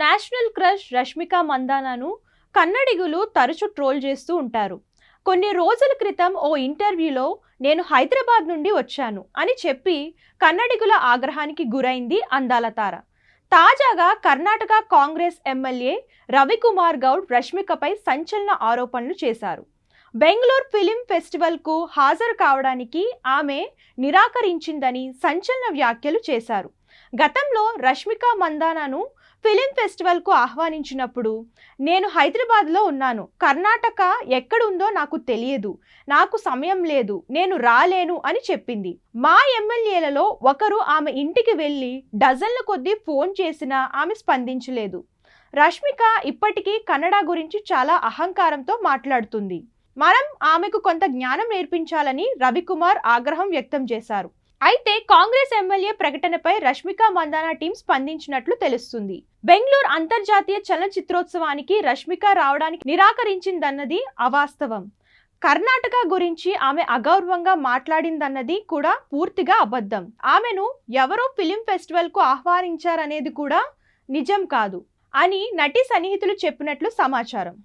National crush Rashmika మందానాను కన్నడిగులు తరచూ troll చేస్తూ ఉంటారు. కొన్ని రోజుల క్రితం ఓ ఇంటర్వ్యూలో నేను హైదరాబాద్ నుండి వచ్చాను అని చెప్పి కన్నడిగుల ఆగ్రహానికి గురైంది అందాల తార. తాజాగా కర్ణాటక కాంగ్రెస్ ఎమ్మెల్యే రవికుమార్ గౌడ్ రష్మికపై సంచలన ఆరోపణలు చేశారు. బెంగళూరు ఫిలిం ఫెస్టివల్కు హాజరు కావడానికి ఆమె నిరాకరించిందని సంచలన వ్యాఖ్యలు చేశారు. గతంలో రష్మిక మందానాను ఫిలిం ఫెస్టివల్కు ఆహ్వానించినప్పుడు నేను హైదరాబాద్లో ఉన్నాను, కర్ణాటక ఎక్కడుందో నాకు తెలియదు, నాకు సమయం లేదు, నేను రాలేను అని చెప్పింది. మా ఎమ్మెల్యేలలో ఒకరు ఆమె ఇంటికి వెళ్ళి డజన్ల కొద్దీ ఫోన్ చేసినా ఆమె స్పందించలేదు. రష్మిక ఇప్పటికీ కన్నడ గురించి చాలా అహంకారంతో మాట్లాడుతుంది. మనం ఆమెకు కొంత జ్ఞానం నేర్పించాలని రవికుమార్ ఆగ్రహం వ్యక్తం చేశారు. అయితే కాంగ్రెస్ ఎమ్మెల్యే ప్రకటనపై రష్మిక మందానా టీం స్పందించినట్లు తెలుస్తుంది. బెంగళూరు అంతర్జాతీయ చలనచిత్రోత్సవానికి రష్మిక రావడానికి నిరాకరించిందన్నది అవాస్తవం. కర్ణాటక గురించి ఆమె అగౌరవంగా మాట్లాడిందన్నది కూడా పూర్తిగా అబద్ధం. ఆమెను ఎవరో ఫిలిం ఫెస్టివల్కు ఆహ్వానించారనేది కూడా నిజం కాదు అని నటి సన్నిహితులు చెప్పినట్లు సమాచారం.